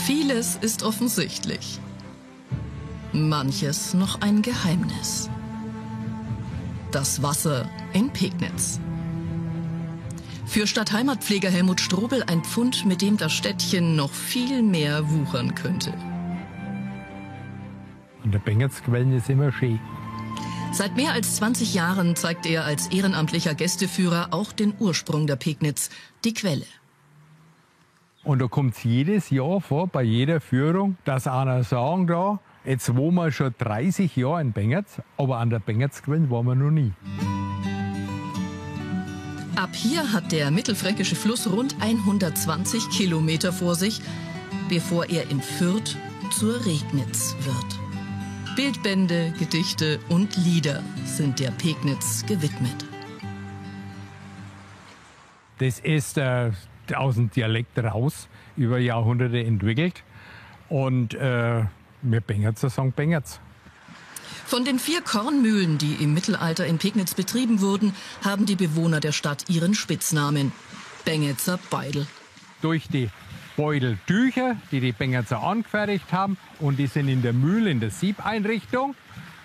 Vieles ist offensichtlich. Manches noch ein Geheimnis. Das Wasser in Pegnitz. Für Stadtheimatpfleger Helmut Strobel ein Pfund, mit dem das Städtchen noch viel mehr wuchern könnte. Und der Pegnitzquellen ist immer schön. Seit mehr als 20 Jahren zeigt er als ehrenamtlicher Gästeführer auch den Ursprung der Pegnitz, die Quelle. Und da kommt es jedes Jahr vor, bei jeder Führung, dass einer sagen da, jetzt wohnen wir schon 30 Jahre in Pegnitz, aber an der Pegnitzquelle waren wir noch nie. Ab hier hat der mittelfränkische Fluss rund 120 Kilometer vor sich, bevor er in Fürth zur Regnitz wird. Bildbände, Gedichte und Lieder sind der Pegnitz gewidmet. Das ist aus dem Dialekt raus, über Jahrhunderte entwickelt. Und wir Pegnitzer sagen Pegnitz. Von den 4 Kornmühlen, die im Mittelalter in Pegnitz betrieben wurden, haben die Bewohner der Stadt ihren Spitznamen: Pegnitzer Beidel. Durch die Beuteltücher, die die Pegnitzer angefertigt haben, und die sind in der Mühle, in der Siebeinrichtung,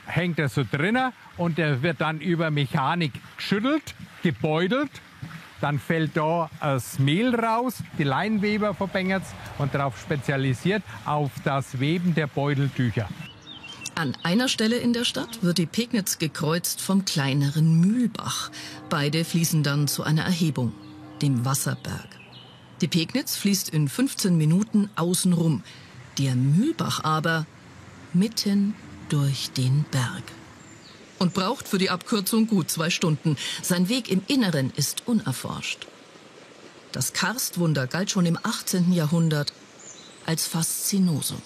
hängt er so drinnen und der wird dann über Mechanik geschüttelt, gebeutelt. Dann fällt da das Mehl raus, die Leinweber von Pegnitz, und darauf spezialisiert auf das Weben der Beuteltücher. An einer Stelle in der Stadt wird die Pegnitz gekreuzt vom kleineren Mühlbach. Beide fließen dann zu einer Erhebung, dem Wasserberg. Die Pegnitz fließt in 15 Minuten außenrum, der Mühlbach aber mitten durch den Berg. Und braucht für die Abkürzung gut 2 Stunden. Sein Weg im Inneren ist unerforscht. Das Karstwunder galt schon im 18. Jahrhundert als Faszinosum.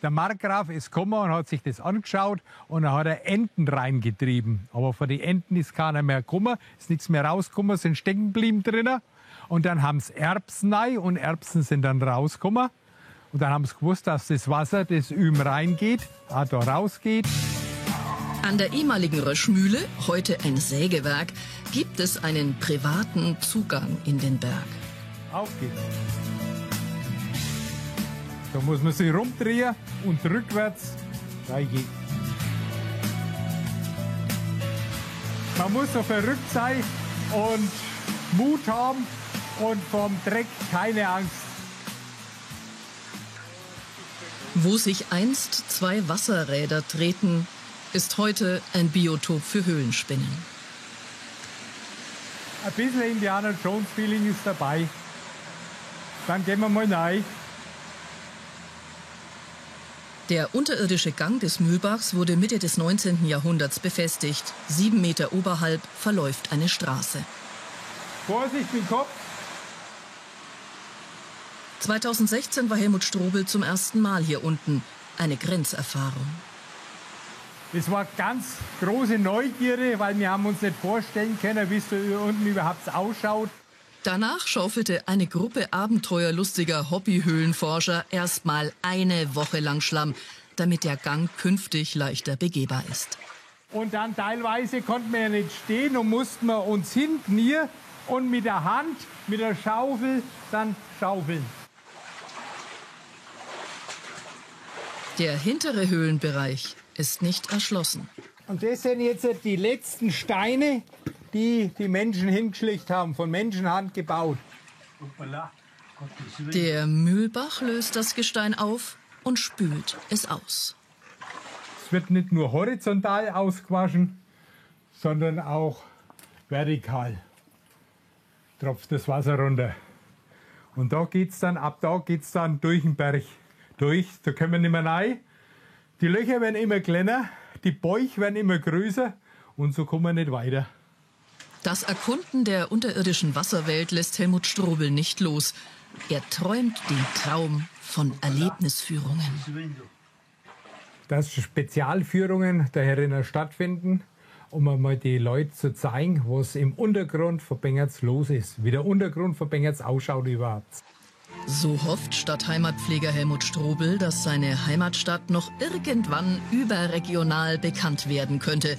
Der Markgraf ist gekommen und hat sich das angeschaut, und dann hat er Enten reingetrieben. Aber von den Enten ist keiner mehr gekommen, ist nichts mehr rausgekommen, sind stecken geblieben drinnen. Und dann haben sie Erbsen rein, und Erbsen sind dann rausgekommen. Und dann haben sie gewusst, dass das Wasser, das üben reingeht, auch da rausgeht. An der ehemaligen Röschmühle, heute ein Sägewerk, gibt es einen privaten Zugang in den Berg. Auf geht's. Da muss man sich rumdrehen und rückwärts reingehen. Man muss so verrückt sein und Mut haben und vom Dreck keine Angst. Wo sich einst 2 Wasserräder drehten, ist heute ein Biotop für Höhlenspinnen. Ein bisschen Indiana Jones Feeling ist dabei. Dann gehen wir mal rein. Der unterirdische Gang des Mühlbachs wurde Mitte des 19. Jahrhunderts befestigt. 7 Meter oberhalb verläuft eine Straße. Vorsicht mit dem Kopf! 2016 war Helmut Strobel zum ersten Mal hier unten. Eine Grenzerfahrung. Es war ganz große Neugierde, weil wir haben uns nicht vorstellen können, wie es da unten überhaupt ausschaut. Danach schaufelte eine Gruppe abenteuerlustiger Hobbyhöhlenforscher erstmal eine Woche lang Schlamm, damit der Gang künftig leichter begehbar ist. Und dann teilweise konnten wir ja nicht stehen und mussten wir uns hinknien und mit der Hand, mit der Schaufel, dann schaufeln. Der hintere Höhlenbereich ist nicht erschlossen. Und das sind jetzt die letzten Steine, die die Menschen hingeschlicht haben, von Menschenhand gebaut. Der Mühlbach löst das Gestein auf und spült es aus. Es wird nicht nur horizontal ausgewaschen, sondern auch vertikal. Tropft das Wasser runter. Und da geht's dann, ab da geht's dann durch den Berg durch. Da können wir nicht mehr rein. Die Löcher werden immer kleiner, die Bäuche werden immer größer, und so kommen wir nicht weiter. Das Erkunden der unterirdischen Wasserwelt lässt Helmut Strobel nicht los. Er träumt den Traum von Erlebnisführungen. Dass Spezialführungen daher stattfinden, um einmal die Leute zu zeigen, was im Untergrund von Pegnitz los ist, wie der Untergrund von Pegnitz ausschaut überhaupt. So hofft Stadtheimatpfleger Helmut Strobel, dass seine Heimatstadt noch irgendwann überregional bekannt werden könnte.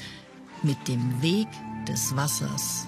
Mit dem Weg des Wassers